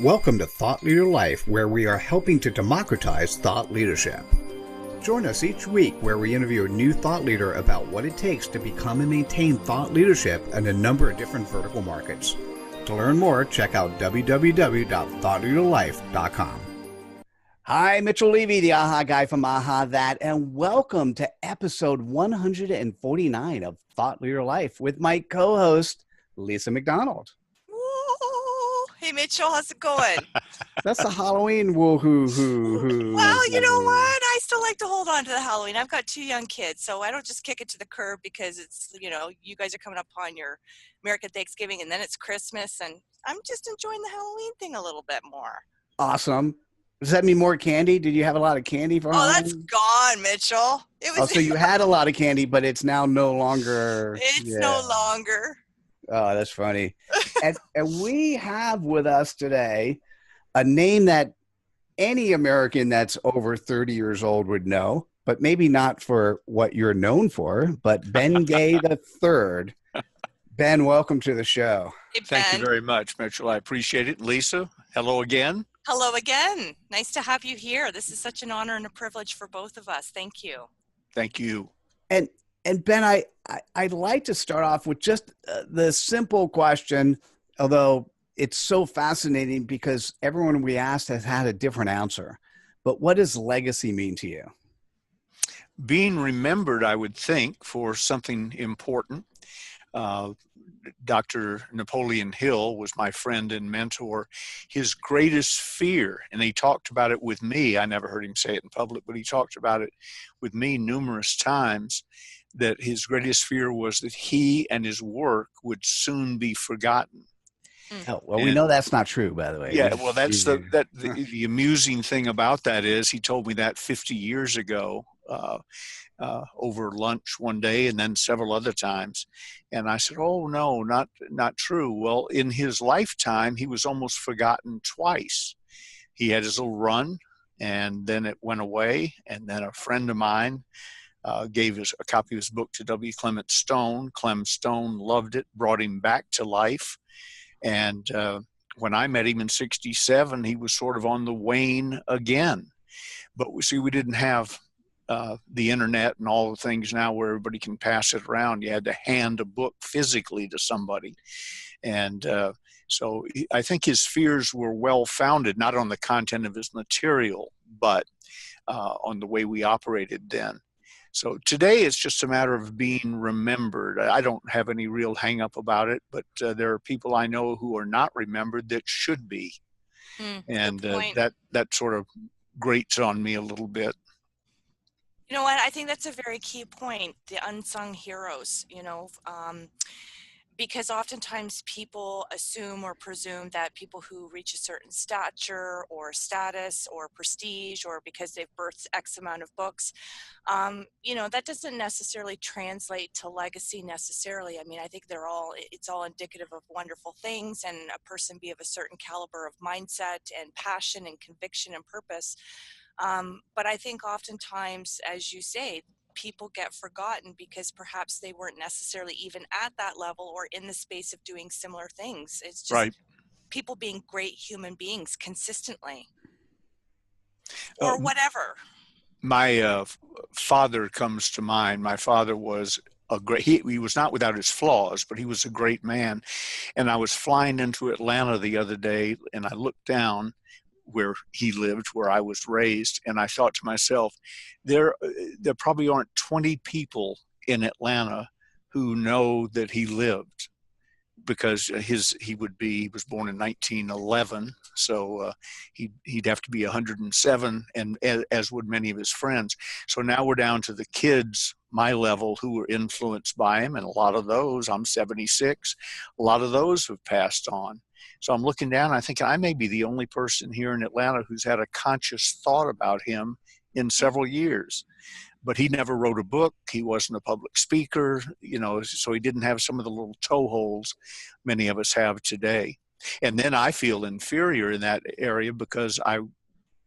Welcome to Thought Leader Life, where we are helping to democratize thought leadership. Join us each week where we interview a new thought leader about what it takes to become and maintain thought leadership in a number of different vertical markets. To learn more, check out www.thoughtleaderlife.com. Hi, Mitchell Levy, the AHA guy from AHAthat, and welcome to episode 149 of Thought Leader Life with my co-host, Lisa McDonald. Hey, Mitchell, how's it going? That's the Halloween woo-hoo-hoo. Well, you know what? I still like to hold on to the Halloween. I've got 2 young kids, so I don't just kick it to the curb because it's, you guys are coming up on your American Thanksgiving and then it's Christmas, and I'm just enjoying the Halloween thing a little bit more. Awesome. Does that mean more candy? Did you have a lot of candy for Halloween? That's gone, Mitchell. So you had a lot of candy, but it's now no longer. It's no longer. Oh, that's funny. and we have with us today a name that any American that's over 30 years old would know, but maybe not for what you're known for, but Ben Gay III. Ben, welcome to the show. Hey, Ben. Thank you very much, Mitchell. I appreciate it. Lisa, hello again. Hello again. Nice to have you here. This is such an honor and a privilege for both of us. Thank you. Thank you. And Ben, I'd like to start off with just the simple question, although it's so fascinating because everyone we asked has had a different answer. But what does legacy mean to you? Being remembered, I would think, for something important. Dr. Napoleon Hill was my friend and mentor. His greatest fear, and he talked about it with me, I never heard him say it in public, but he talked about it with me numerous times, that his greatest fear was that he and his work would soon be forgotten. Oh, well, we know that's not true, by the way. Yeah, well, that's the amusing thing about that is he told me that 50 years ago over lunch one day and then several other times. And I said, oh, no, not true. Well, in his lifetime, he was almost forgotten twice. He had his little run, and then it went away. And then a friend of mine gave a copy of his book to W. Clement Stone. Clem Stone loved it, brought him back to life. And when I met him in 1967, he was sort of on the wane again. But we didn't have the internet and all the things now where everybody can pass it around. You had to hand a book physically to somebody. And so I think his fears were well-founded, not on the content of his material, but on the way we operated then. So today it's just a matter of being remembered. I don't have any real hang up about it, but there are people I know who are not remembered that should be. And that sort of grates on me a little bit. You know what? I think that's a very key point, the unsung heroes, because oftentimes people assume or presume that people who reach a certain stature or status or prestige, or because they've birthed X amount of books, that doesn't necessarily translate to legacy necessarily. I mean, I think it's all indicative of wonderful things, and a person be of a certain caliber of mindset and passion and conviction and purpose. But I think oftentimes, as you say, people get forgotten because perhaps they weren't necessarily even at that level or in the space of doing similar things. It's just people being great human beings consistently or whatever. My father comes to mind. My father was he was not without his flaws, but he was a great man. And I was flying into Atlanta the other day, and I looked down where he lived, where I was raised, and I thought to myself, there probably aren't 20 people in Atlanta who know that he lived, because he was born in 1911, so he'd have to be 107, and as would many of his friends. So now we're down to the kids my level who were influenced by him, and a lot of those, I'm 76, a lot of those have passed on. So I'm looking down, I think I may be the only person here in Atlanta who's had a conscious thought about him in several years. But he never wrote a book. He wasn't a public speaker, so he didn't have some of the little toeholds many of us have today. And then I feel inferior in that area because I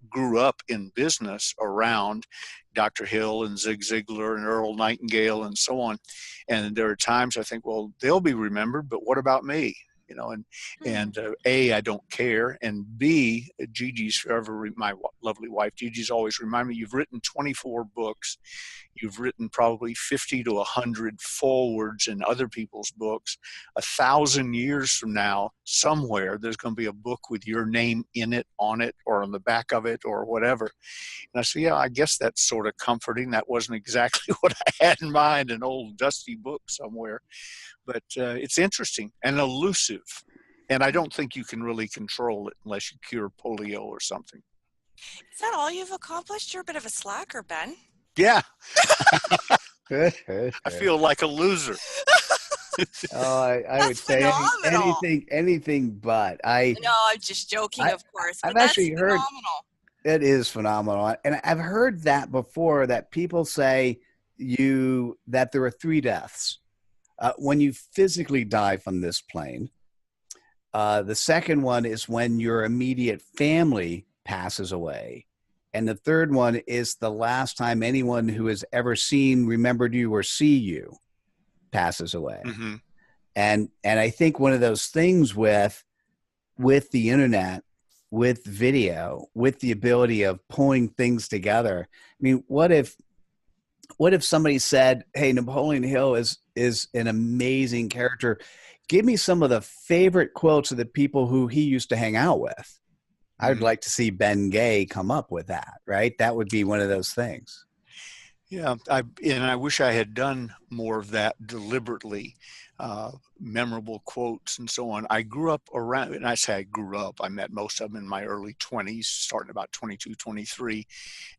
grew up in business around Dr. Hill and Zig Ziglar and Earl Nightingale and so on. And there are times I think, well, they'll be remembered, but what about me? and A, I don't care, and B, Gigi's forever, my lovely wife, Gigi's always remind me, you've written 24 books, you've written probably 50 to 100 forwards in other people's books. 1,000 years from now, somewhere, there's going to be a book with your name in it, on it, or on the back of it, or whatever. And I said, yeah, I guess that's sort of comforting. That wasn't exactly what I had in mind, an old dusty book somewhere. But it's interesting and elusive. And I don't think you can really control it unless you cure polio or something. Is that all you've accomplished? You're a bit of a slacker, Ben. Yeah. I feel like a loser. I would say anything but. No, I'm just joking, of course. I've actually heard it is phenomenal, and I've heard that before. That people say that there are 3 deaths when you physically die from this plane. The second one is when your immediate family passes away. And the third one is the last time anyone who has ever remembered you or see you passes away. Mm-hmm. And I think one of those things with the internet, with video, with the ability of pulling things together. I mean, what if somebody said, hey, Napoleon Hill is an amazing character. Give me some of the favorite quotes of the people who he used to hang out with. I would like to see Ben Gay come up with that, right? That would be one of those things. Yeah, I wish I had done more of that deliberately, memorable quotes and so on. I grew up around, and I say I grew up, I met most of them in my early 20s, starting about 22, 23.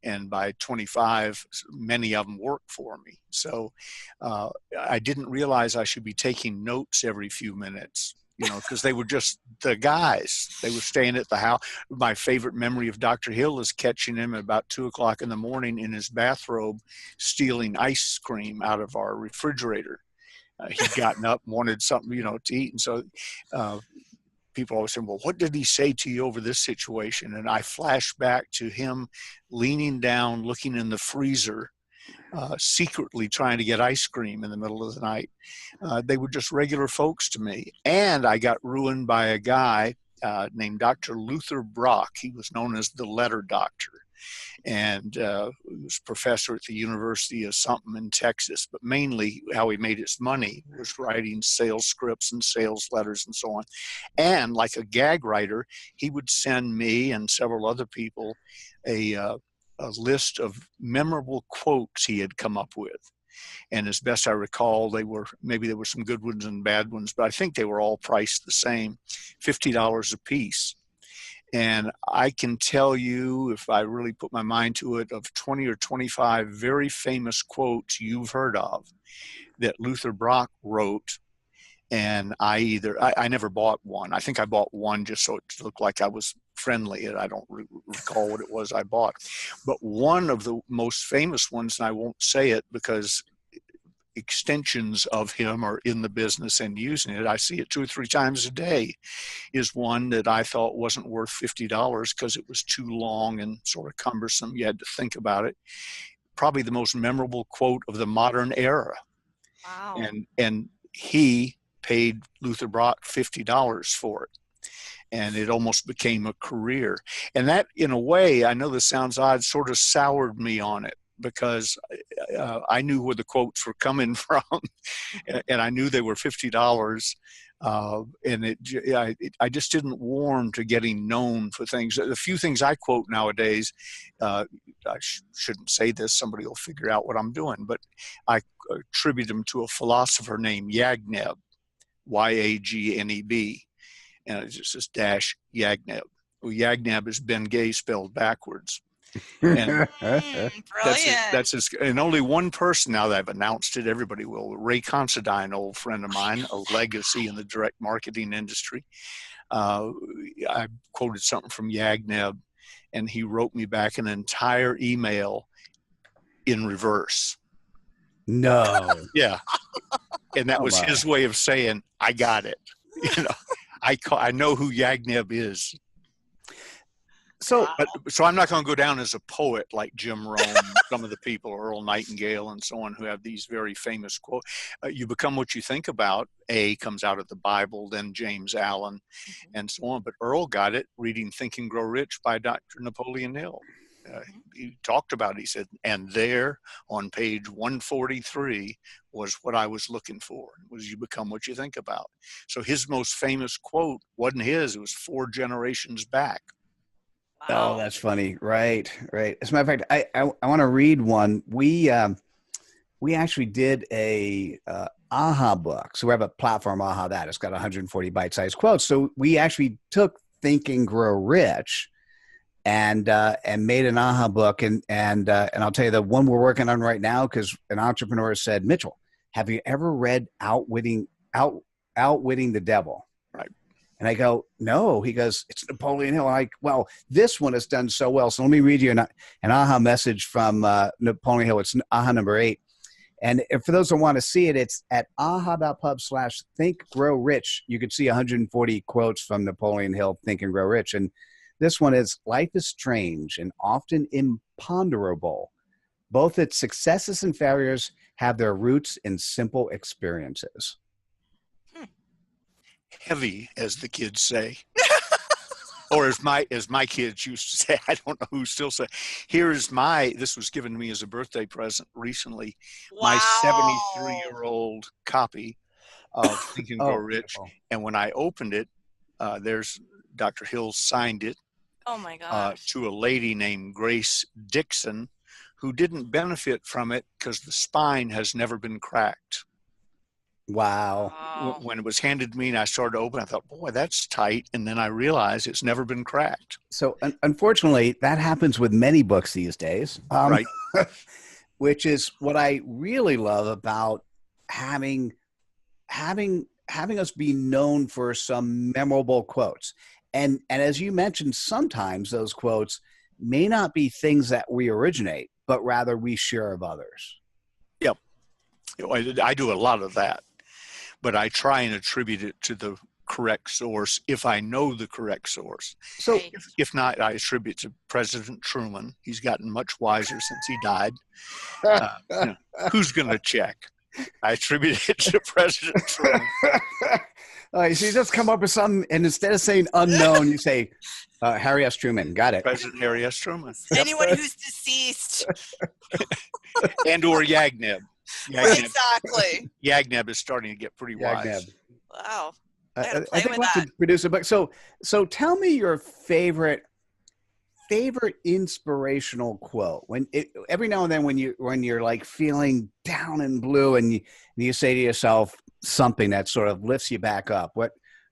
And by 25, many of them worked for me. So I didn't realize I should be taking notes every few minutes. Because they were just the guys. They were staying at the house. My favorite memory of Dr. Hill is catching him at about 2:00 in the morning in his bathrobe, stealing ice cream out of our refrigerator. He'd gotten up, wanted something, to eat. And so people always say, well, what did he say to you over this situation? And I flash back to him leaning down, looking in the freezer, secretly trying to get ice cream in the middle of the night. They were just regular folks to me. And I got ruined by a guy named Dr. Luther Brock. He was known as the letter doctor. And he was professor at the University of something in Texas. But mainly how he made his money was writing sales scripts and sales letters and so on. And like a gag writer, he would send me and several other people a list of memorable quotes he had come up with. And as best I recall, maybe there were some good ones and bad ones, but I think they were all priced the same, $50 a piece. And I can tell you, if I really put my mind to it, of 20 or 25 very famous quotes you've heard of that Luther Brock wrote. And I never bought one. I think I bought one just so it looked like I was friendly, and I don't recall what it was I bought. But one of the most famous ones, and I won't say it because extensions of him are in the business and using it, I see it 2 or 3 times a day, is one that I thought wasn't worth $50 because it was too long and sort of cumbersome. You had to think about it. Probably the most memorable quote of the modern era. Wow. And he paid Luther Brock $50 for it. And it almost became a career. And that, in a way, I know this sounds odd, sort of soured me on it because I knew where the quotes were coming from, and I knew they were $50. And I just didn't warm to getting known for things. The few things I quote nowadays, I shouldn't say this, somebody will figure out what I'm doing, but I attribute them to a philosopher named Yagneb, Yagneb. And it just says dash Yagneb. Well, Yagneb is Ben Gay spelled backwards. And brilliant. And only one person now that I've announced it, everybody will. Ray Considine, old friend of mine, a legacy in the direct marketing industry. I quoted something from Yagneb, and he wrote me back an entire email in reverse. No. Yeah. And that was his way of saying, I got it. I know who Yagneb is. So So I'm not going to go down as a poet like Jim Rome, some of the people, Earl Nightingale and so on, who have these very famous quotes. You become what you think about. A comes out of the Bible, then James Allen, and so on. But Earl got it reading Think and Grow Rich by Dr. Napoleon Hill. He talked about it. He said, and there on page 143 was what I was looking for, was you become what you think about. So his most famous quote wasn't his, it was 4 generations back. Oh, that's funny. Right. As a matter of fact, I want to read one. We actually did a AHA book. So we have a platform, AHAthat. It's got 140 bite-sized quotes. So we actually took Think and Grow Rich and made an AHA book. And I'll tell you the one we're working on right now, because an entrepreneur said, Mitchell, have you ever read Outwitting the Devil? Right. And I go, no. He goes, it's Napoleon Hill. I'm like, well, this one has done so well. So let me read you an AHA message from Napoleon Hill. It's AHA number 8. And for those who want to see it, it's at aha.pub/thinkgrowrich. You can see 140 quotes from Napoleon Hill, Think and Grow Rich. And this one is, life is strange and often imponderable. Both its successes and failures have their roots in simple experiences. Heavy, as the kids say. Or as my kids used to say, I don't know who still say. This was given to me as a birthday present recently. Wow. My 73-year-old copy of Think and Grow Rich. Beautiful. And when I opened it, there's Dr. Hill signed it. Oh my gosh. To a lady named Grace Dixon, who didn't benefit from it because the spine has never been cracked. Wow. When it was handed to me and I started to open, I thought, boy, that's tight. And then I realized it's never been cracked. So unfortunately, that happens with many books these days. Right. Which is what I really love about having us be known for some memorable quotes. And as you mentioned, sometimes those quotes may not be things that we originate, but rather we share of others. Yep. I do a lot of that, but I try and attribute it to the correct source if I know the correct source. So if not, I attribute it to President Truman. He's gotten much wiser since he died. Who's going to check? I attribute it to President Truman. So you just come up with something, and instead of saying unknown, you say Harry S. Truman. Got it. President Harry S. Truman. Anyone who's deceased. And or Yagneb. Exactly. Yagneb is starting to get pretty wise. Wow. I think we should produce a book. So tell me your favorite inspirational quote. Every now and then when you're like feeling down and blue, and you say to yourself something that sort of lifts you back up.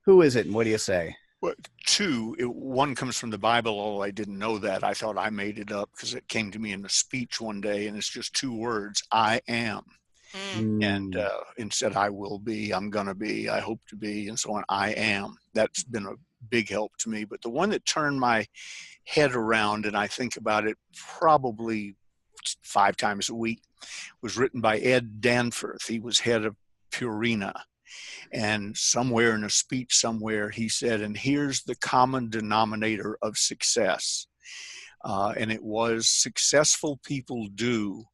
Who is it, and what do you say? Well, 2. One comes from the Bible, although I didn't know that. I thought I made it up because it came to me in a speech one day, and it's just 2 words: I am. And instead, I will be, I'm going to be, I hope to be, and so on. I am. That's been a big help to me. But the one that turned my head around, and I think about it probably 5 times a week, was written by Ed Danforth. He was head of Purina. And somewhere in a speech somewhere, he said, and here's the common denominator of success. And it was, successful people do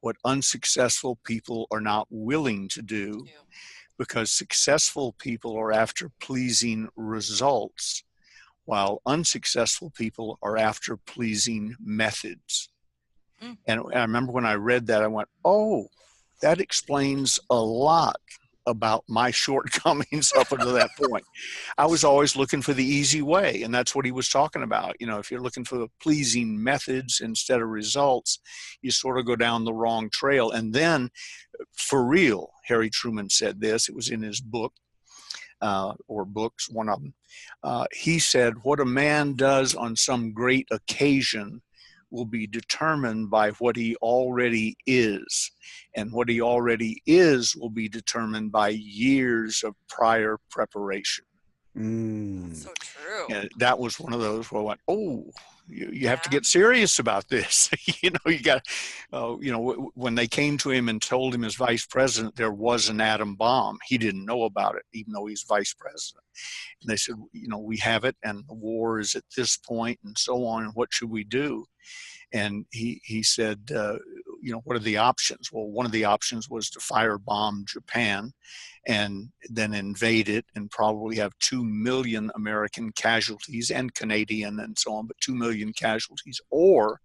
what unsuccessful people are not willing to do, because successful people are after pleasing results, while unsuccessful people are after pleasing methods. And I remember when I read that, I went, oh, that explains a lot about my shortcomings up until that point. I was always looking for the easy way, and that's what he was talking about. If you're looking for the pleasing methods instead of results, you sort of go down the wrong trail. And then, for real, Harry Truman said this. It was in his book, or books, one of them. He said, what a man does on some great occasion will be determined by what he already is. And what he already is will be determined by years of prior preparation. Mm. So true. And that was one of those where I went, oh, you have to Yeah. get serious about this. You got, when they came to him and told him as vice president there was an atom bomb, he didn't know about it, even though he's vice president. And they said, we have it, and the war is at this point, and so on. And what should we do? And he said, what are the options? Well, one of the options was to firebomb Japan and then invade it and probably have 2 million American casualties and Canadian and so on, but 2 million casualties. Or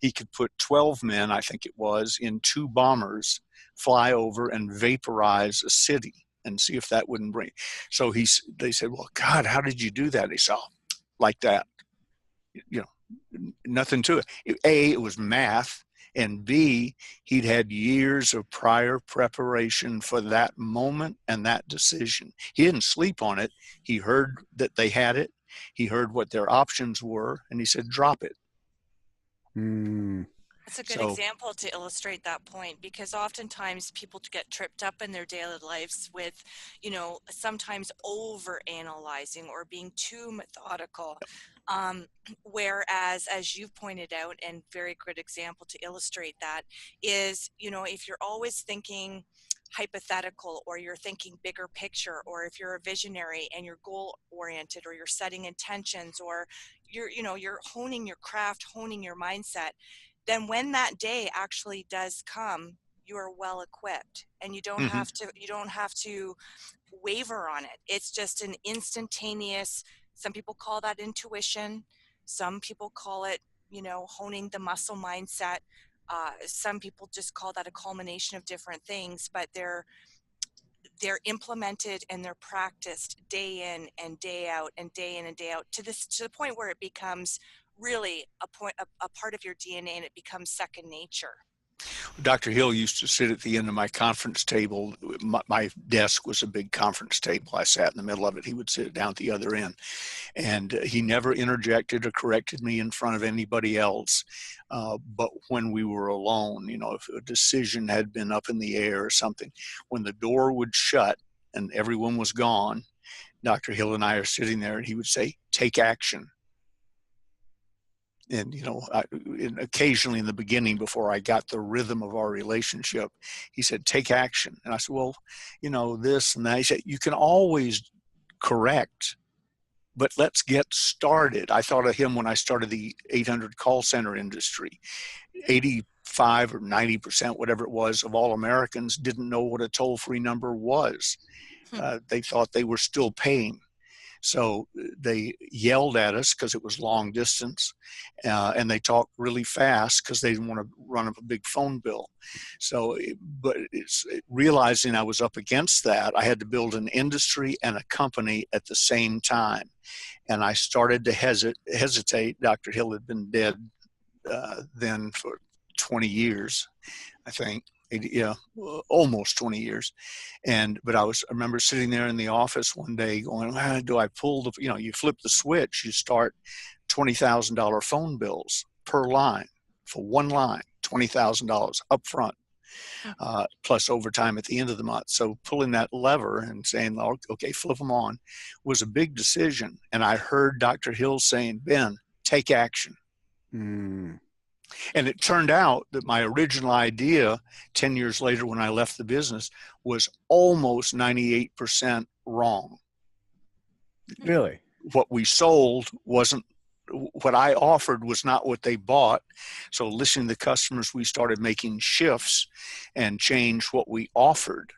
he could put 12 men, I think it was, in 2 bombers, fly over and vaporize a city and see if that wouldn't bring. So they said, well, God, how did you do that? He said, like that. Nothing to it. A, it was math, and B, he'd had years of prior preparation for that moment and that decision. He didn't sleep on it. He heard that they had it. He heard what their options were, and he said, drop it. Mm. That's a good example to illustrate that point, because oftentimes people get tripped up in their daily lives with, sometimes over analyzing or being too methodical. Whereas, as you've pointed out, and very good example to illustrate that is, if you're always thinking hypothetical, or you're thinking bigger picture, or if you're a visionary and you're goal oriented, or you're setting intentions, or you're honing your craft, honing your mindset, then when that day actually does come, you are well equipped, and you don't have to waver on it. It's just an instantaneous, some people call that intuition. Some people call it, honing the muscle mindset. Some people just call that a culmination of different things, but they're implemented and they're practiced day in and day out and day in and day out to the point where it becomes really a part of your DNA, and it becomes second nature. Dr. Hill used to sit at the end of my conference table. My desk was a big conference table. I sat in the middle of it. He would sit down at the other end. And he never interjected or corrected me in front of anybody else. But when we were alone, if a decision had been up in the air or something, when the door would shut and everyone was gone, Dr. Hill and I are sitting there, and he would say, take action. And, occasionally in the beginning, before I got the rhythm of our relationship, he said, take action. And I said, well, this and that. He said, you can always correct, but let's get started. I thought of him when I started the 800 call center industry. 85 or 90%, whatever it was, of all Americans didn't know what a toll-free number was. They thought they were still paying. So they yelled at us because it was long distance, and they talked really fast because they didn't want to run up a big phone bill. So, but realizing I was up against that, I had to build an industry and a company at the same time. And I started to hesitate. Dr. Hill had been dead then for 20 years, I think. Almost 20 years. But I remember sitting there in the office one day going, do I pull you flip the switch, you start $20,000 phone bills per line for one line, $20,000 up front, plus overtime at the end of the month. So pulling that lever and saying, okay, flip them on, was a big decision. And I heard Dr. Hill saying, Ben, take action. Mm. And it turned out that my original idea 10 years later when I left the business was almost 98% wrong. Really? What we sold wasn't what I offered, was not what they bought. So listening to customers, we started making shifts and changed what we offered.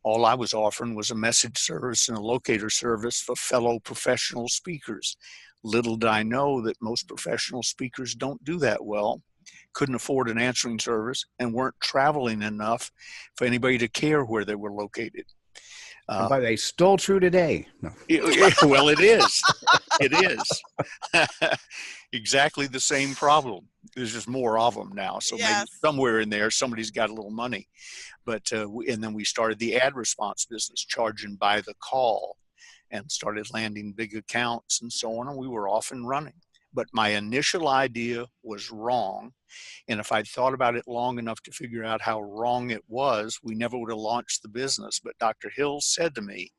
All I was offering was a message service and a locator service for fellow professional speakers. Little did I know that most professional speakers don't do that well, couldn't afford an answering service, and weren't traveling enough for anybody to care where they were located. By the way, still true today. No. Well, it is. It is. Exactly the same problem. There's just more of them now. So maybe somewhere in there, somebody's got a little money. But and then we started the ad response business, charging by the call, and started landing big accounts and so on. And we were off and running. But my initial idea was wrong. And if I'd thought about it long enough to figure out how wrong it was, we never would have launched the business. But Dr. Hill said to me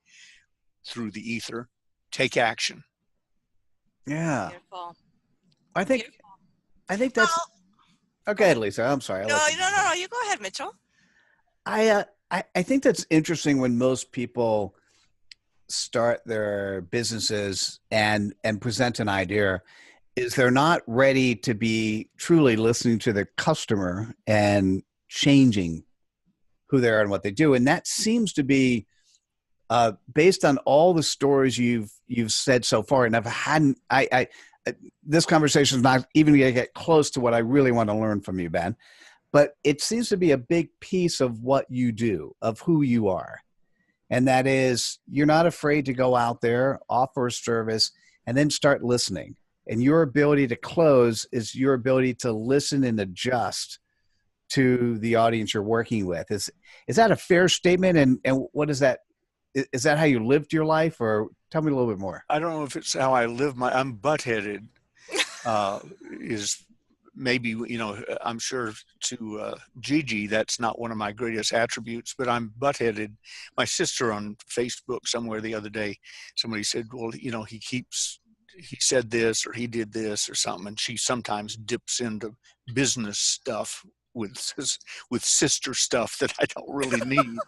through the ether, take action. Yeah. Beautiful. I think that's Well, okay, Lisa. I'm sorry. no. You go ahead, Mitchell. I think that's interesting when most people start their businesses and present an idea is they're not ready to be truly listening to the customer and changing who they are and what they do. And that seems to be based on all the stories you've said so far. And this conversation is not even going to get close to what I really want to learn from you, Ben. But it seems to be a big piece of what you do, of who you are. And that is, you're not afraid to go out there, offer a service, and then start listening. And your ability to close is your ability to listen and adjust to the audience you're working with. Is that a fair statement? And what is that? Is that how you lived your life? Or tell me a little bit more. I don't know if it's how I live I'm butt-headed. Is maybe, you know, I'm sure to Gigi, that's not one of my greatest attributes, but I'm butt-headed. My sister on Facebook somewhere the other day, somebody said, well, you know, he said this or he did this or something, and she sometimes dips into business stuff with sister stuff that I don't really need.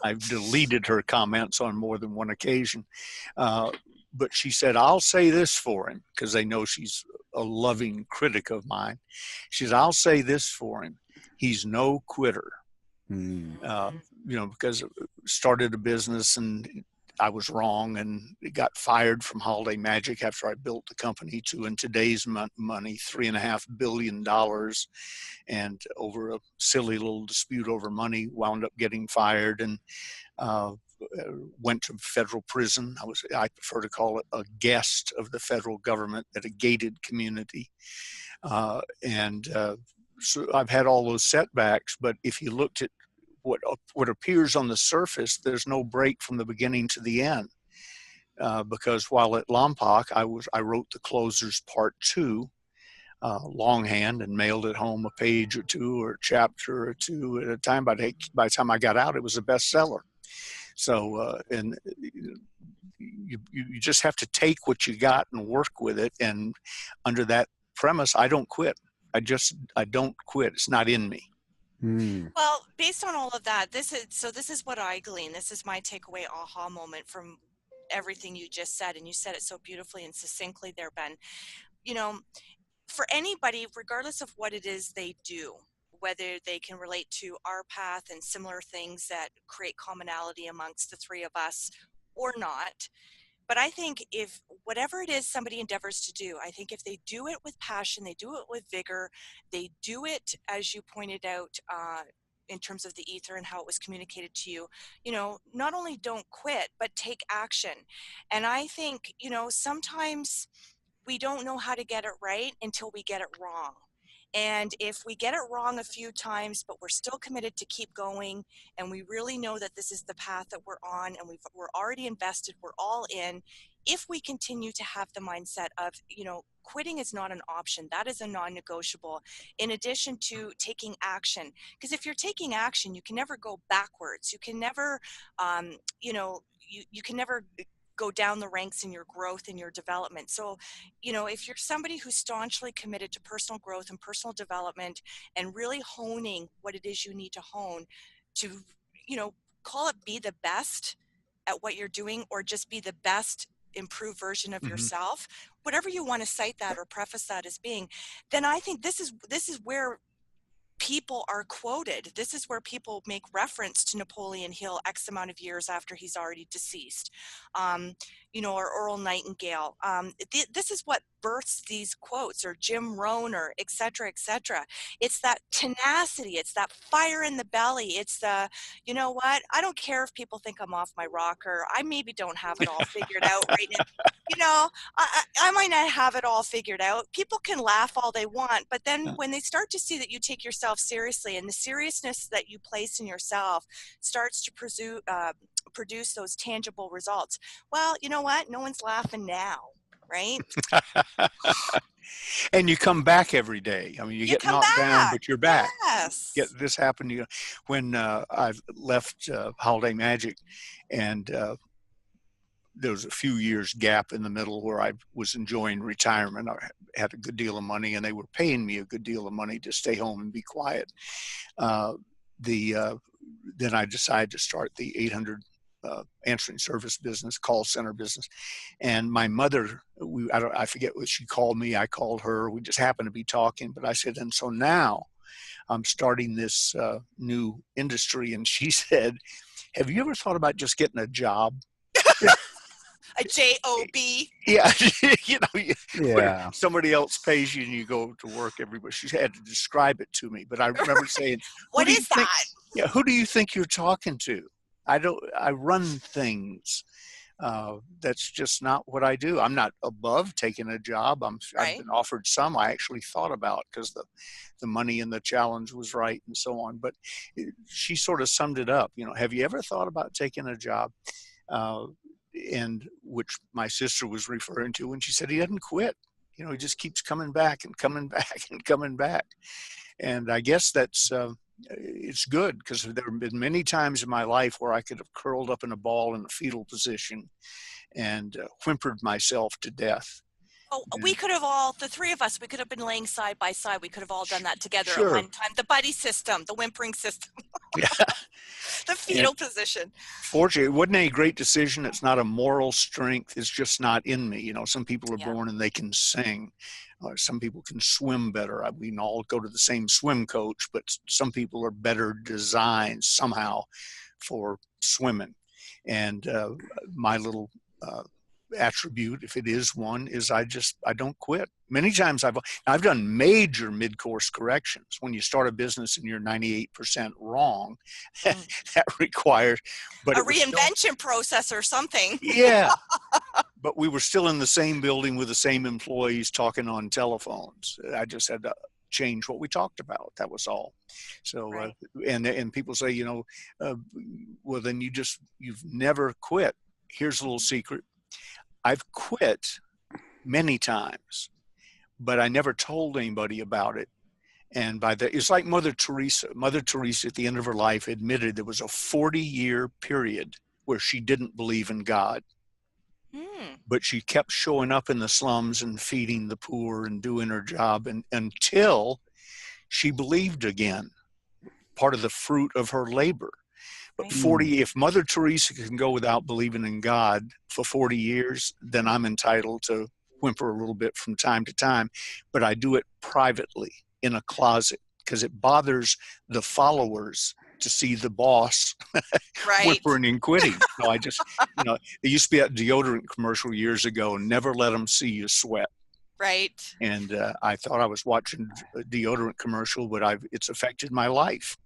I've deleted her comments on more than one occasion. But she said, I'll say this for him, because they know she's a loving critic of mine. She said, I'll say this for him. He's no quitter. You know, because I started a business and I was wrong and got fired from Holiday Magic after I built the company to, in today's money, $3.5 billion. And over a silly little dispute over money, wound up getting fired and went to federal prison. I prefer to call it a guest of the federal government at a gated community. So I've had all those setbacks, but if you looked at what appears on the surface, there's no break from the beginning to the end. Because while at Lompoc, I wrote the closers part 2 longhand and mailed it home a page or two or a chapter or two at a time. By the time I got out, it was a bestseller. So, and you just have to take what you got and work with it. And under that premise, I don't quit. I don't quit. It's not in me. Well, based on all of that, this is what I glean. This is my takeaway aha moment from everything you just said. And you said it so beautifully and succinctly there, Ben. You know, for anybody, regardless of what it is they do, whether they can relate to our path and similar things that create commonality amongst the three of us or not. But I think if whatever it is somebody endeavors to do, I think if they do it with passion, they do it with vigor, they do it, as you pointed out, in terms of the ether and how it was communicated to you, you know, not only don't quit, but take action. And I think, you know, sometimes we don't know how to get it right until we get it wrong. And if we get it wrong a few times, but we're still committed to keep going, and we really know that this is the path that we're on, and we're already invested, we're all in, if we continue to have the mindset of, you know, quitting is not an option, that is a non-negotiable, in addition to taking action. Because if you're taking action, you can never go backwards. You can never, you know, you can never go down the ranks in your growth and your development. So, you know, if you're somebody who's staunchly committed to personal growth and personal development and really honing what it is you need to hone to, you know, call it be the best at what you're doing, or just be the best improved version of yourself, whatever you want to cite that or preface that as being, then I think this is where people are quoted. This is where people make reference to Napoleon Hill X amount of years after he's already deceased, you know, or Earl Nightingale. This is what births these quotes, or Jim Rohn, or et cetera, et cetera. It's that tenacity. It's that fire in the belly. It's the, you know what, I don't care if people think I'm off my rocker. I maybe don't have it all figured out right now. You know, I might not have it all figured out. People can laugh all they want, but then when they start to see that you take yourself seriously, and the seriousness that you place in yourself starts to produce those tangible results, well, you know what? No one's laughing now, right? And you come back every day. I mean, you get knocked down, but you're back. Yes. This happened to you when I left Holiday Magic, and there was a few years gap in the middle where I was enjoying retirement. I had a good deal of money, and they were paying me a good deal of money to stay home and be quiet. Then I decided to start the 800 answering service business, call center business. And my mother, I forget what she called me. I called her. We just happened to be talking. But I said, and so now I'm starting this new industry. And she said, have you ever thought about just getting a job? A job. Yeah, you know, Yeah. somebody else pays you and you go to work everybody. She had to describe it to me, but I remember saying, What is that? Yeah, who do you think you're talking to? I run things. That's just not what I do. I'm not above taking a job. I've been offered some I actually thought about because the money and the challenge was right and so on. But she sort of summed it up. You know, have you ever thought about taking a job? And which my sister was referring to when she said he doesn't quit. You know, he just keeps coming back and coming back and coming back. And I guess that's it's good, because there have been many times in my life where I could have curled up in a ball in a fetal position and whimpered myself to death. Oh, we could have all, the three of us, we could have been laying side by side. We could have all done that together Sure. at one time. The buddy system, the whimpering system, Yeah. the fetal position. Fortunately, it wasn't a great decision. It's not a moral strength. It's just not in me. You know, some people are born and they can sing. Some people can swim better. We can all go to the same swim coach, but some people are better designed somehow for swimming. And my little attribute, if it is one, is I don't quit. Many times I've done major mid-course corrections. When you start a business and you're 98% wrong, that requires a reinvention process or something. Yeah. But we were still in the same building with the same employees talking on telephones. I just had to change what we talked about. That was all. So and people say, you know, well, then you've never quit. Here's a little secret. I've quit many times, but I never told anybody about it. And it's like Mother Teresa. Mother Teresa, at the end of her life, admitted there was a 40-year period where she didn't believe in God. But she kept showing up in the slums and feeding the poor and doing her job until she believed again, part of the fruit of her labor. But if Mother Teresa can go without believing in God for 40 years, then I'm entitled to whimper a little bit from time to time. But I do it privately in a closet because it bothers the followers to see the boss whimpering and quitting. So I just, you know, there used to be a deodorant commercial years ago, never let them see you sweat. Right. And I thought I was watching a deodorant commercial, but it's affected my life.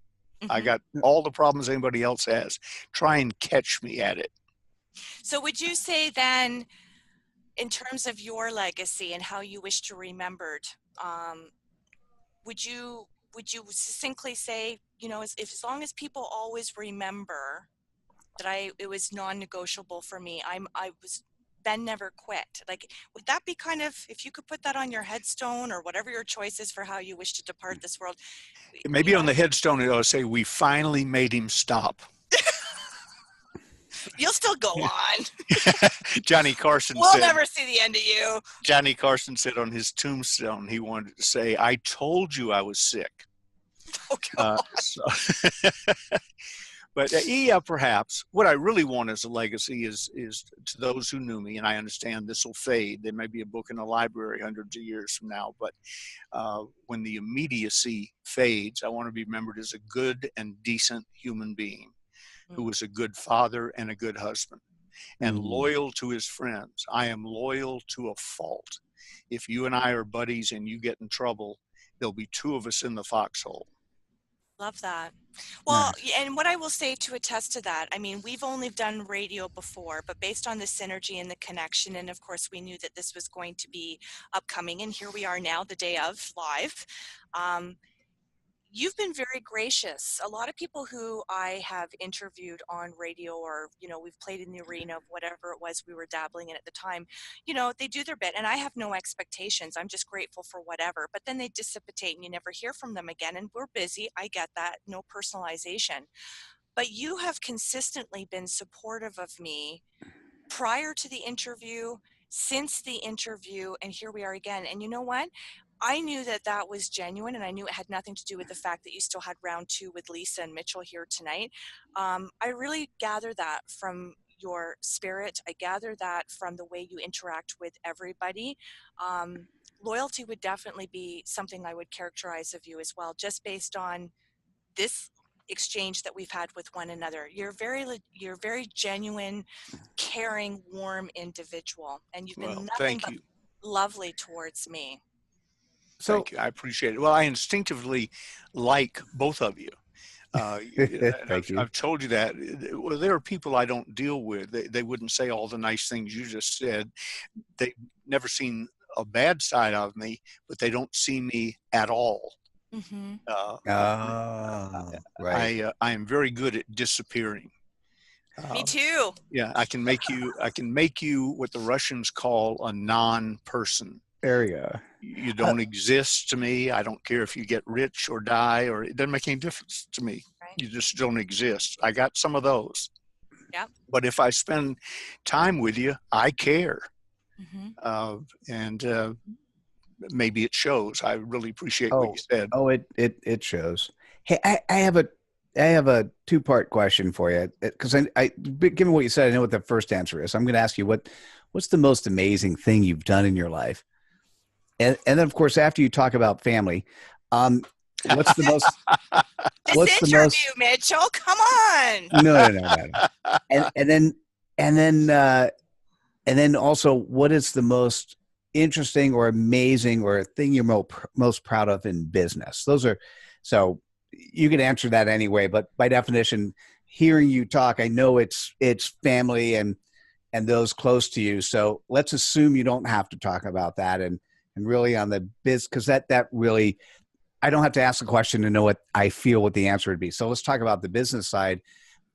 I got all the problems anybody else has. Try and catch me at it. So would you say then, in terms of your legacy and how you wish to be remembered, would you succinctly say, you know, as long as people always remember that it was non-negotiable for me, I was Ben never quit. Like, would that be kind of, if you could put that on your headstone or whatever your choice is for how you wish to depart this world? Maybe on the headstone it'll say, we finally made him stop. You'll still go on. Johnny Carson we'll said, never see the end of you. Johnny Carson said on his tombstone, he wanted to say, I told you I was sick. Oh, God. But yeah, perhaps. What I really want as a legacy is to those who knew me, and I understand this will fade. There may be a book in the library hundreds of years from now, but when the immediacy fades, I want to be remembered as a good and decent human being who was a good father and a good husband and loyal to his friends. I am loyal to a fault. If you and I are buddies and you get in trouble, there'll be two of us in the foxhole. Love that. Well, and what I will say to attest to that, I mean, we've only done radio before, but based on the synergy and the connection, and of course we knew that this was going to be upcoming, and here we are now, the day of live. You've been very gracious. A lot of people who I have interviewed on radio, or, you know, we've played in the arena of whatever it was we were dabbling in at the time, you know, they do their bit and I have no expectations. I'm just grateful for whatever, but then they dissipate and you never hear from them again. And we're busy. I get that. No personalization. But you have consistently been supportive of me prior to the interview, since the interview, and here we are again. And you know what? I knew that that was genuine, and I knew it had nothing to do with the fact that you still had round 2 with Lisa and Mitchell here tonight. I really gather that from your spirit. I gather that from the way you interact with everybody. Loyalty would definitely be something I would characterize of you as well, just based on this exchange that we've had with one another. You're very genuine, caring, warm individual, and you've been Well, nothing thank but you. lovely towards me. So Thank you. I appreciate it. Well, I instinctively like both of you. And thank you. I've told you that. Well, there are people I don't deal with. They wouldn't say all the nice things you just said. They've never seen a bad side of me, but they don't see me at all. Mm-hmm. Right. I am very good at disappearing. Me Uh, too. yeah, I can make you what the Russians call a non-person. There you go. You don't exist to me. I don't care if you get rich or die, or it doesn't make any difference to me. Right. You just don't exist. I got some of those. Yep. But if I spend time with you, I care. Mm-hmm. And maybe it shows. I really appreciate what Oh, you said. it shows. Hey, I have a two-part question for you, because given what you said, I know what the first answer is. I'm going to ask you what's the most amazing thing you've done in your life, and then of course after you talk about family, what's the most what's the most Mitchell. Come on. no. And then and then and then also, what is the most interesting or amazing or thing you're most proud of in business? Those are, so you can answer that anyway, but by definition, hearing you talk, I know it's family and those close to you. So let's assume you don't have to talk about that, and really on the biz, because that really, I don't have to ask the question to know what I feel what the answer would be. So let's talk about the business side.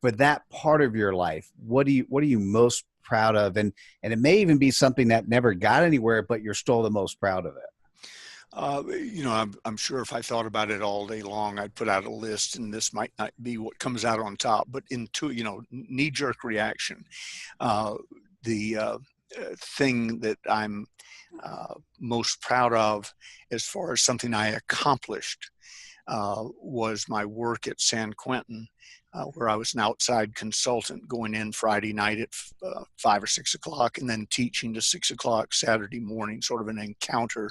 For that part of your life, what are you most proud of? And it may even be something that never got anywhere, but you're still the most proud of it. I'm sure if I thought about it all day long, I'd put out a list, and this might not be what comes out on top. But knee-jerk reaction, the thing that I'm most proud of, as far as something I accomplished, was my work at San Quentin, where I was an outside consultant, going in Friday night at 5 or 6 o'clock, and then teaching to 6 o'clock Saturday morning, sort of an encounter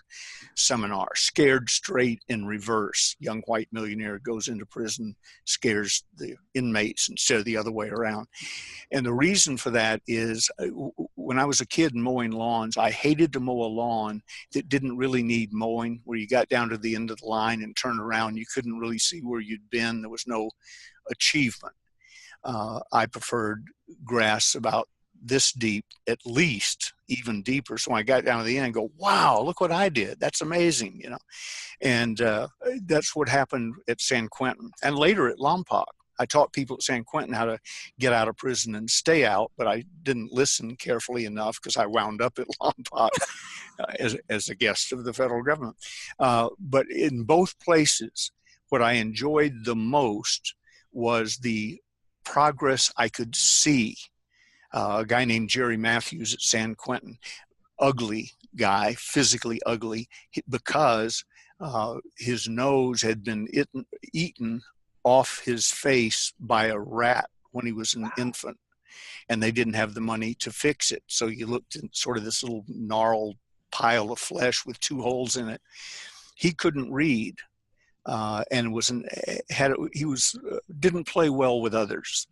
seminar. Scared straight in reverse. Young white millionaire goes into prison, scares the inmates instead of the other way around. And the reason for that is, when I was a kid mowing lawns, I hated to mow a lawn that didn't really need mowing, where you got down to the end of the line and turned around. You couldn't really see where you'd been. There was no achievement. I preferred grass about this deep, at least, even deeper. So when I got down to the end, I go, wow, look what I did. That's amazing, And that's what happened at San Quentin. And later at Lompoc, I taught people at San Quentin how to get out of prison and stay out, but I didn't listen carefully enough, because I wound up at Lompoc as a guest of the federal government. But in both places, what I enjoyed the most was the progress I could see. A guy named Jerry Matthews at San Quentin, ugly guy, physically ugly, because his nose had been eaten off his face by a rat when he was an infant, and they didn't have the money to fix it. So you looked at sort of this little gnarled pile of flesh with 2 holes in it. He couldn't read. And didn't play well with others.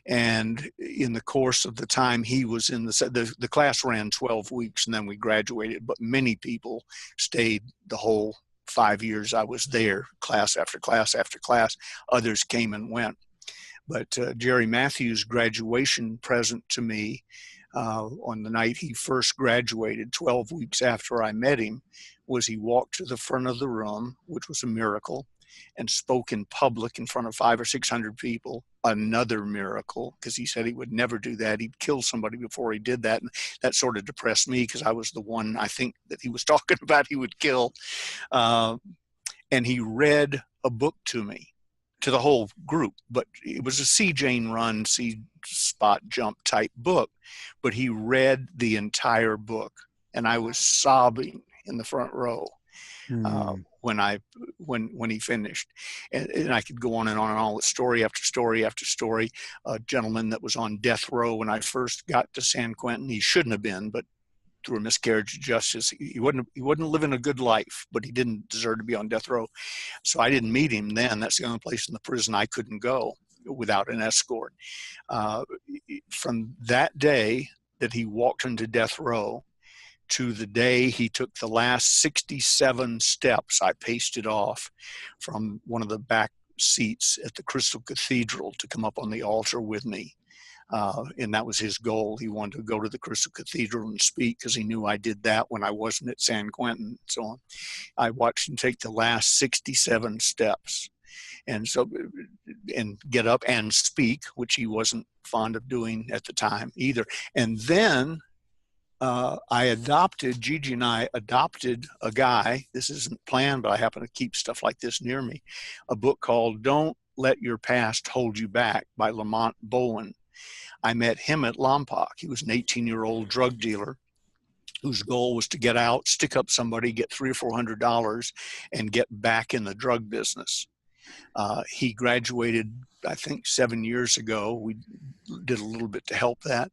And in the course of the time he was in the class ran 12 weeks, and then we graduated. But many people stayed the whole 5 years I was there, class after class after class. Others came and went. But Jerry Matthews' graduation present to me, on the night he first graduated, 12 weeks after I met him, was he walked to the front of the room, which was a miracle, and spoke in public in front of 500 or 600 people. Another miracle, because he said he would never do that. He'd kill somebody before he did that. And that sort of depressed me, because I was the one, I think, that he was talking about he would kill. And he read a book to me. to the whole group, but it was a see Jane run, see spot jump type book. But he read the entire book, and I was sobbing in the front row when he finished. And I could go on and all, story after story after story. A gentleman that was on death row when I first got to San Quentin. He shouldn't have been, but through a miscarriage of justice, he wasn't living a good life, but he didn't deserve to be on death row. So I didn't meet him then. That's the only place in the prison I couldn't go without an escort. From that day that he walked into death row to the day he took the last 67 steps, I pasted off from one of the back seats at the Crystal Cathedral to come up on the altar with me. And that was his goal. He wanted to go to the Crystal Cathedral and speak because he knew I did that when I wasn't at San Quentin and so on. I watched him take the last 67 steps and get up and speak, which he wasn't fond of doing at the time either. And then Gigi and I adopted a guy. This isn't planned, but I happen to keep stuff like this near me. A book called Don't Let Your Past Hold You Back by Lamont Bowen. I met him at Lompoc. He was an 18-year-old drug dealer whose goal was to get out, stick up somebody, get $300 or $400, and get back in the drug business. He graduated, I think, 7 years ago. We did a little bit to help that.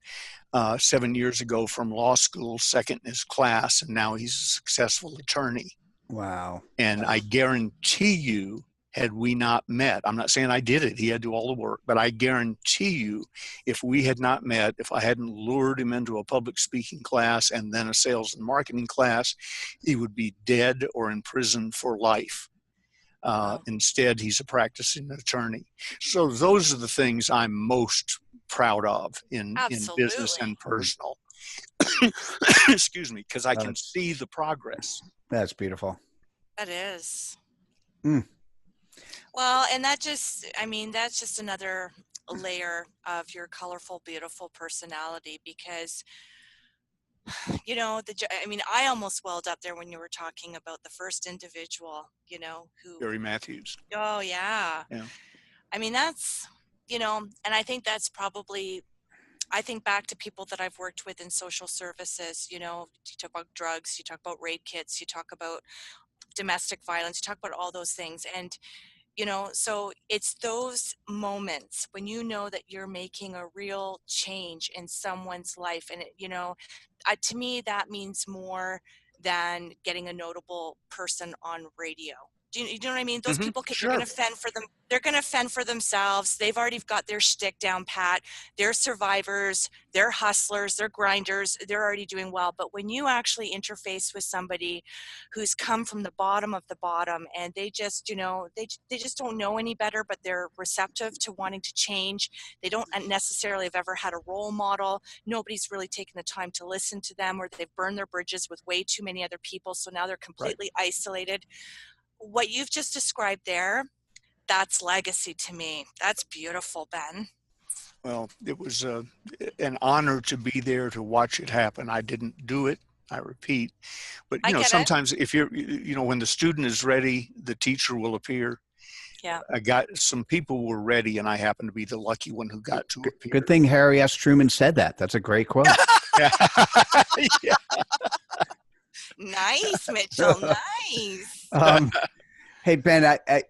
7 years ago from law school, second in his class, and now he's a successful attorney. Wow. And I guarantee you, had we not met, I'm not saying I did it, he had to do all the work, but I guarantee you, if we had not met, if I hadn't lured him into a public speaking class and then a sales and marketing class, he would be dead or in prison for life. Instead, he's a practicing attorney. So those are the things I'm most proud of in business and personal. Excuse me, because I can see the progress. That's beautiful. That is. Well, and that's just another layer of your colorful, beautiful personality, because I almost welled up there when you were talking about the first individual, who Barry Matthews. Oh yeah. I mean, that's, and I think that's probably, I think back to people that I've worked with in social services, you talk about drugs, you talk about rape kits, you talk about domestic violence, you talk about all those things. And, so it's those moments when you know that you're making a real change in someone's life. And, to me, that means more than getting a notable person on radio. Do you know what I mean? Those people, Sure. They're going to fend for them. They're going to fend for themselves. They've already got their shtick down pat. They're survivors. They're hustlers. They're grinders. They're already doing well. But when you actually interface with somebody who's come from the bottom of the bottom, and they just, they just don't know any better, but they're receptive to wanting to change. They don't necessarily have ever had a role model. Nobody's really taken the time to listen to them, or they've burned their bridges with way too many other people. So now they're completely isolated. What you've just described there, that's legacy to me. That's beautiful, Ben. Well, it was an honor to be there to watch it happen. I didn't do it, I repeat. But, sometimes if you're, when the student is ready, the teacher will appear. Yeah. Some people were ready, and I happened to be the lucky one who got to appear. Good thing Harry S. Truman said that. That's a great quote. Yeah. Nice, Mitchell. Nice. Hey, Ben, I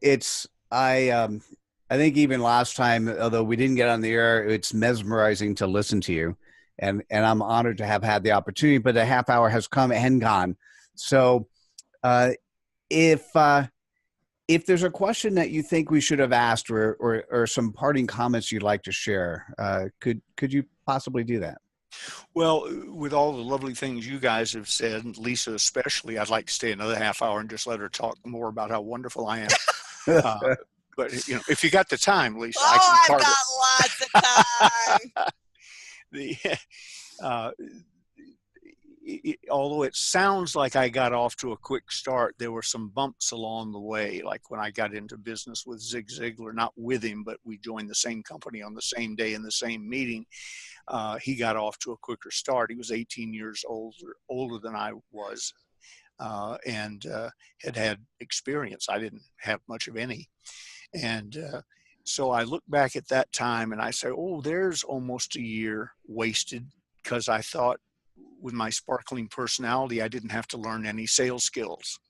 think even last time, although we didn't get on the air, it's mesmerizing to listen to you, and I'm honored to have had the opportunity. But a half hour has come and gone. So, if there's a question that you think we should have asked, or some parting comments you'd like to share, could you possibly do that? Well, with all the lovely things you guys have said, Lisa especially, I'd like to stay another half hour and just let her talk more about how wonderful I am. But if you got the time, Lisa, I can I've got lots of time. Although it sounds like I got off to a quick start, there were some bumps along the way. Like when I got into business with Zig Ziglar, not with him, but we joined the same company on the same day in the same meeting. He got off to a quicker start. He was 18 years older than I was, and had experience. I didn't have much of any. And so I look back at that time and I say, oh, there's almost a year wasted because I thought with my sparkling personality, I didn't have to learn any sales skills.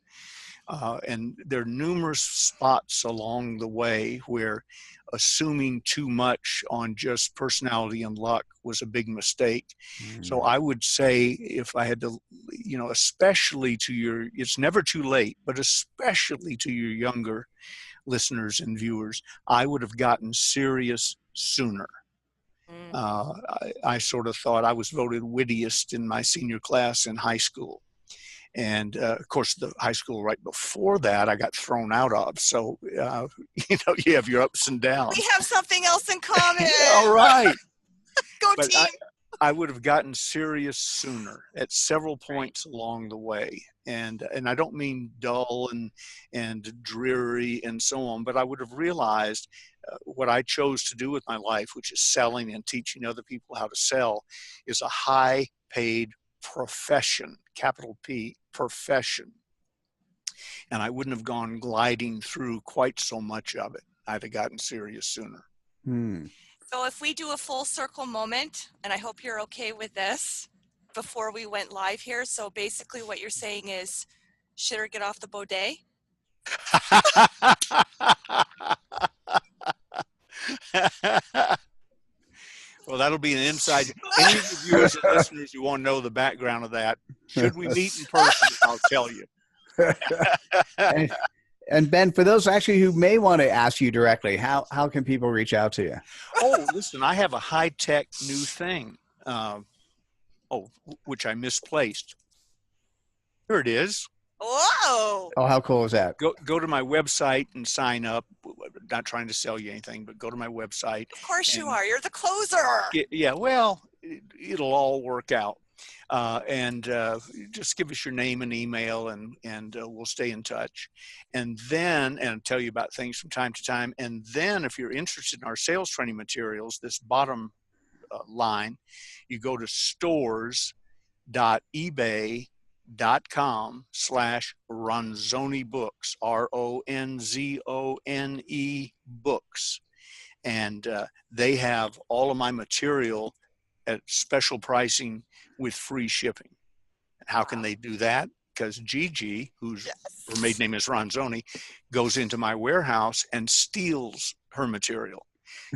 And there are numerous spots along the way where assuming too much on just personality and luck was a big mistake. So I would say, if I had to, especially to your, it's never too late, but especially to your younger listeners and viewers, I would have gotten serious sooner. I sort of thought I was voted wittiest in my senior class in high school. And of course, the high school right before that, I got thrown out of. So, you have your ups and downs. We have something else in common. All right. Go But team. I would have gotten serious sooner at several points along the way. And I don't mean dull and dreary and so on, but I would have realized what I chose to do with my life, which is selling and teaching other people how to sell, is a high paid profession, capital P, profession. And I wouldn't have gone gliding through quite so much of it. I'd have gotten serious sooner. So if we do a full circle moment, and I hope you're okay with this, before we went live here. So basically what you're saying is, shit or get off the bidet? Well, that'll be an inside. Any of the viewers and listeners who want to know the background of that, should we meet in person, I'll tell you. And Ben, for those actually who may want to ask you directly, how can people reach out to you? Oh, listen, I have a high-tech new thing, which I misplaced. Here it is. Whoa! Oh, how cool is that? Go to my website and sign up. Not trying to sell you anything, but go to my website. Of course you are. You're the closer. Yeah, well, it'll all work out. And just give us your name and email, and we'll stay in touch. And tell you about things from time to time. And then if you're interested in our sales training materials, this bottom line, you go to stores.ebay.com/Ronzoni books, RONZONE books. And they have all of my material at special pricing with free shipping. And how can they do that? Because Gigi, whose her maiden name is Ronzoni, goes into my warehouse and steals her material.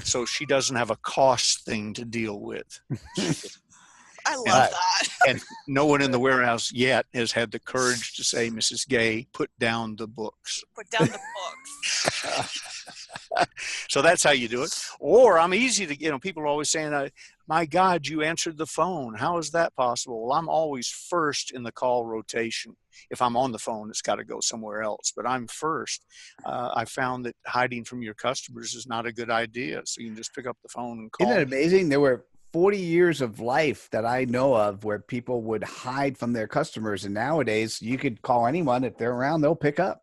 So she doesn't have a cost thing to deal with. I love that. And no one in the warehouse yet has had the courage to say, Mrs. Gay, put down the books. Put down the books. So that's how you do it. Or I'm easy to, people are always saying, my God, you answered the phone. How is that possible? Well, I'm always first in the call rotation. If I'm on the phone, it's got to go somewhere else, but I'm first. I found that hiding from your customers is not a good idea. So you can just pick up the phone and call. Isn't it amazing? There were 40 years of life that I know of where people would hide from their customers. And nowadays you could call anyone. If they're around, they'll pick up.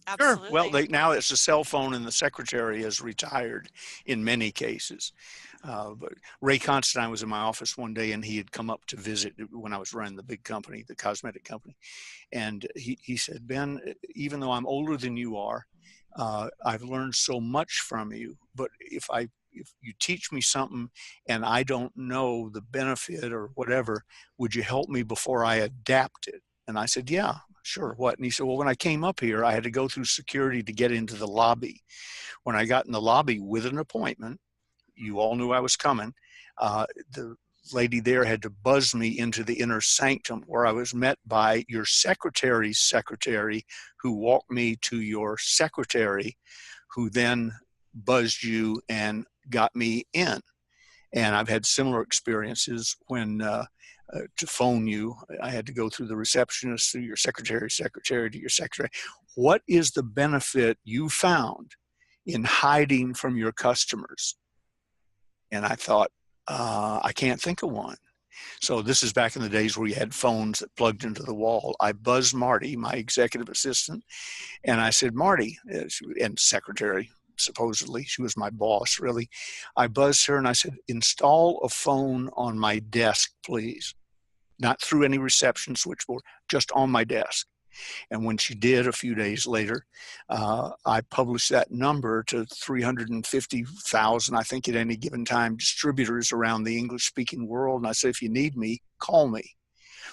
Absolutely. Sure. Well, now it's a cell phone, and the secretary has retired in many cases. But Ray Constantine was in my office one day, and he had come up to visit when I was running the big company, the cosmetic company. And he said, Ben, even though I'm older than you are, I've learned so much from you. But if you teach me something and I don't know the benefit or whatever, would you help me before I adapt it? And I said, yeah, sure. What? And he said, well, when I came up here, I had to go through security to get into the lobby. When I got in the lobby with an appointment, you all knew I was coming. The lady there had to buzz me into the inner sanctum, where I was met by your secretary's secretary, who walked me to your secretary, who then buzzed you and got me in. And I've had similar experiences when to phone you, I had to go through the receptionist, through your secretary to your secretary. What is the benefit you found in hiding from your customers? And I thought, I can't think of one. So this is back in the days where you had phones that plugged into the wall. I buzzed Marty, my executive assistant, and I said, Marty, and secretary, supposedly, she was my boss, really. I buzzed her and I said, install a phone on my desk, please. Not through any reception switchboard, just on my desk. And when she did a few days later, I published that number to 350,000, I think at any given time, distributors around the English-speaking world. And I said, if you need me, call me.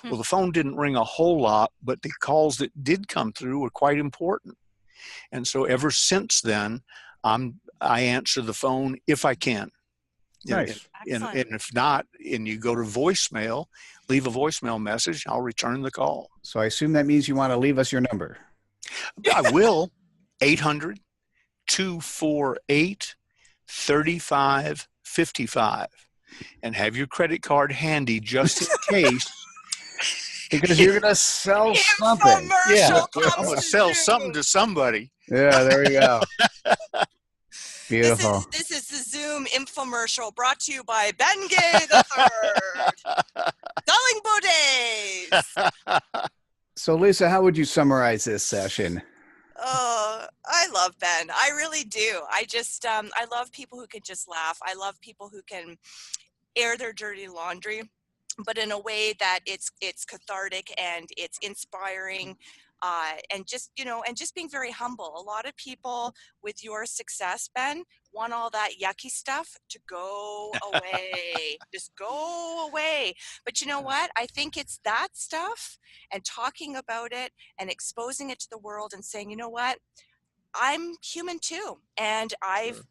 Well, the phone didn't ring a whole lot, but the calls that did come through were quite important. And so ever since then, I answer the phone if I can. Nice. And if not, and you go to voicemail, leave a voicemail message, I'll return the call. So I assume that means you want to leave us your number. I will. 800-248-3555. And have your credit card handy just in case. Because you're going to sell something. Yeah, I'm going to sell something to somebody. Yeah, there you go. Beautiful. This is the Zoom infomercial brought to you by Ben Gay the Third. Selling bouteilles. So, Lisa, how would you summarize this session? Oh, I love Ben. I really do. I just, I love people who can just laugh. I love people who can air their dirty laundry, but in a way that it's cathartic and it's inspiring. And just, and just being very humble. A lot of people with your success, Ben, want all that yucky stuff to go away. Just go away. But you know what? I think it's that stuff and talking about it and exposing it to the world and saying, you know what? I'm human too. And I've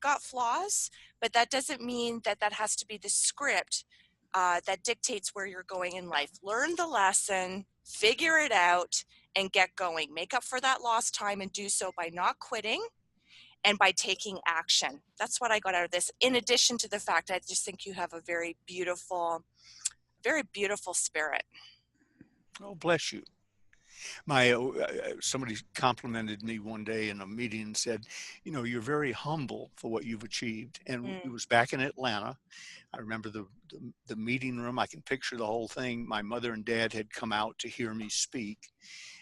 got flaws, but that doesn't mean that has to be the script that dictates where you're going in life. Learn the lesson, figure it out, and get going. Make up for that lost time and do so by not quitting and by taking action. That's what I got out of this. In addition to the fact, I just think you have a very beautiful spirit. Oh, bless you. Somebody complimented me one day in a meeting and said, you're very humble for what you've achieved. And it was back in Atlanta. I remember the meeting room. I can picture the whole thing. My mother and dad had come out to hear me speak.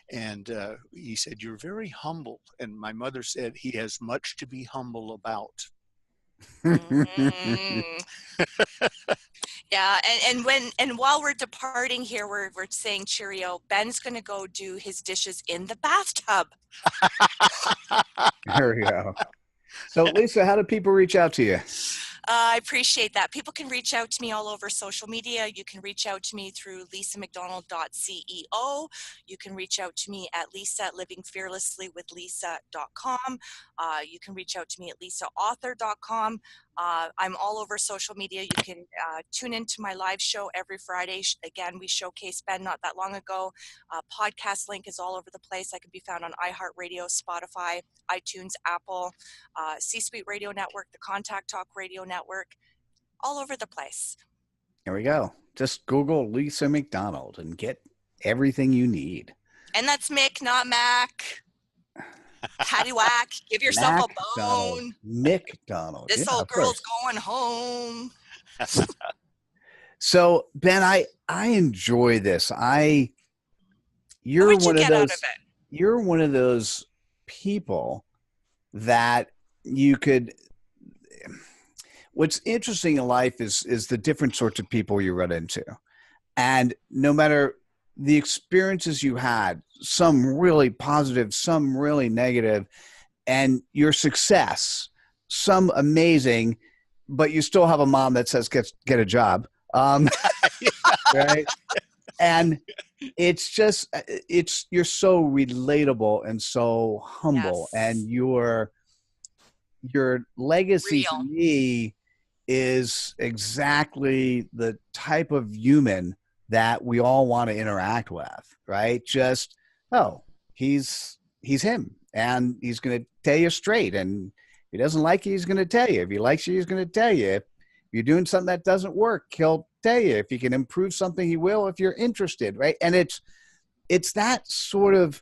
And he said, you're very humble. And my mother said, he has much to be humble about. Yeah, and while we're departing here, we're saying cheerio. Ben's going to go do his dishes in the bathtub. There we go. So, Lisa, how do people reach out to you? I appreciate that. People can reach out to me all over social media. You can reach out to me through lisamcdonald.ceo. You can reach out to me at lisa@livingfearlesslywithlisa.com. You can reach out to me at lisaauthor.com. I'm all over social media. You can tune into my live show every Friday. Again, we showcased Ben not that long ago. Podcast link is all over the place. I can be found on iHeartRadio, Spotify, iTunes, Apple, C-Suite Radio Network, the Contact Talk Radio Network, all over the place. There we go. Just Google Lisa McDonald and get everything you need. And that's Mick, not Mac. Paddywhack, give yourself a bone. McDonald. This old girl's going home. So, Ben, I enjoy this. You're one of those people that you could. What's interesting in life is the different sorts of people you run into, and no matter the experiences you had, some really positive, some really negative, and your success, some amazing, but you still have a mom that says get a job, right? And it's just you're so relatable and so humble, yes. And your legacy to me is exactly the type of human that we all want to interact with, right? Just, he's him, and he's going to tell you straight. And if he doesn't like you, he's going to tell you. If he likes you, he's going to tell you. If you're doing something that doesn't work, he'll tell you. If you can improve something, he will, if you're interested, right? And it's that sort of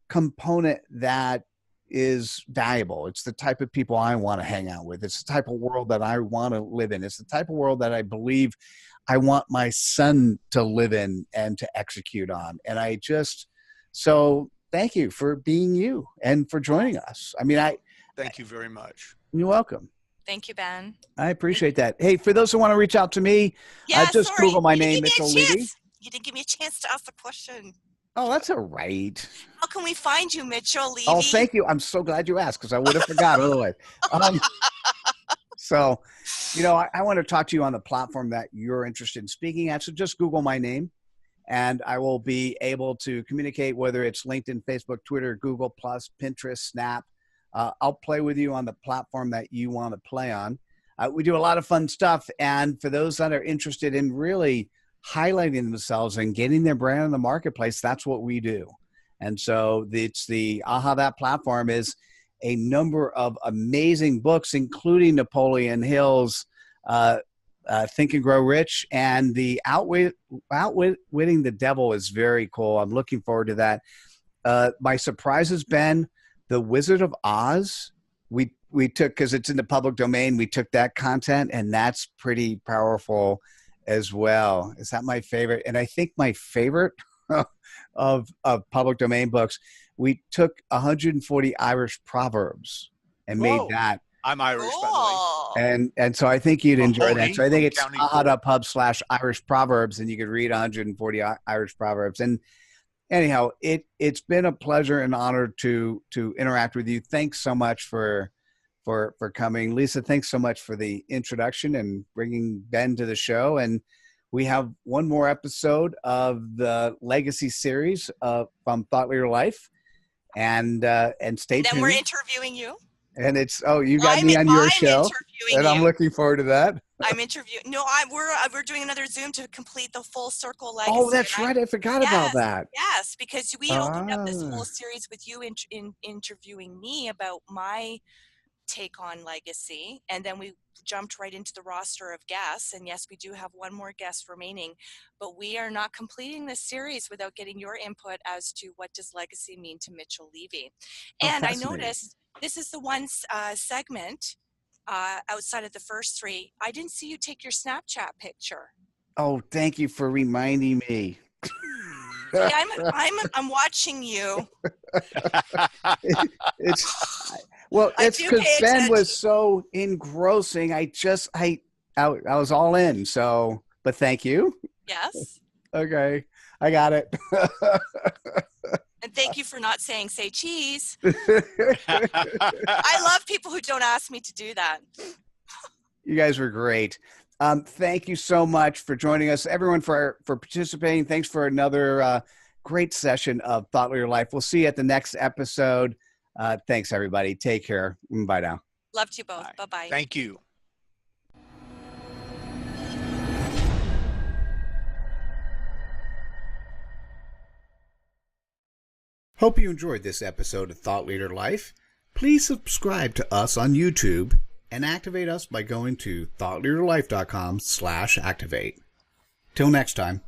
component that is valuable. It's the type of people I want to hang out with. It's the type of world that I want to live in. It's the type of world that I believe I want my son to live in and to execute on. And so thank you for being you and for joining us. I mean, thank you very much. You're welcome. Thank you, Ben. I appreciate that. Hey, for those who want to reach out to me, just Google my name, Mitchell Levy. You didn't give me a chance to ask the question. Oh, that's all right. How can we find you, Mitchell Levy? Oh, thank you. I'm so glad you asked because I would have forgot otherwise. So, I want to talk to you on the platform that you're interested in speaking at. So just Google my name and I will be able to communicate, whether it's LinkedIn, Facebook, Twitter, Google+, Pinterest, Snap. I'll play with you on the platform that you want to play on. We do a lot of fun stuff. And for those that are interested in really highlighting themselves and getting their brand in the marketplace, that's what we do. And so it's the AHAthat platform is a number of amazing books, including Napoleon Hill's Think and Grow Rich, and the Outwitting the Devil is very cool. I'm looking forward to that. My surprise has been The Wizard of Oz. We took, because it's in the public domain, we took that content, and that's pretty powerful as well. Is that my favorite? And I think my favorite of public domain books, we took 140 Irish proverbs and made that. I'm Irish, by the way. And so I think you'd enjoy that. So I think it's County AHAthat.pub/Irish Proverbs, and you could read 140 Irish Proverbs. And anyhow, it's been a pleasure and honor to interact with you. Thanks so much for coming. Lisa, thanks so much for the introduction and bringing Ben to the show. And we have one more episode of the Legacy series from Thought Leader Life. And stay tuned. Then we're interviewing you. And it's, you got me on your show. And I'm looking forward to that. I'm interviewing. No, we're doing another Zoom to complete the full circle legacy. Oh, that's right. I forgot about that. Yes, because we opened up this whole series with you in interviewing me about my take on legacy, and then we jumped right into the roster of guests. And yes, we do have one more guest remaining, but we are not completing this series without getting your input as to what does legacy mean to Mitchell Levy. And I noticed this is the one segment outside of the first three. I didn't see you take your Snapchat picture. Oh, thank you for reminding me. See, I'm watching you. It's because Ben was so engrossing. I was all in. So, but thank you. Yes. Okay, I got it. And thank you for not saying "say cheese." I love people who don't ask me to do that. You guys were great. Thank you so much for joining us, everyone, for participating. Thanks for another great session of Thought Leader Life. We'll see you at the next episode. Thanks, everybody. Take care. Bye now. Love you both. Bye-bye. Thank you. Hope you enjoyed this episode of Thought Leader Life. Please subscribe to us on YouTube and activate us by going to thoughtleaderlife.com/activate. Till next time.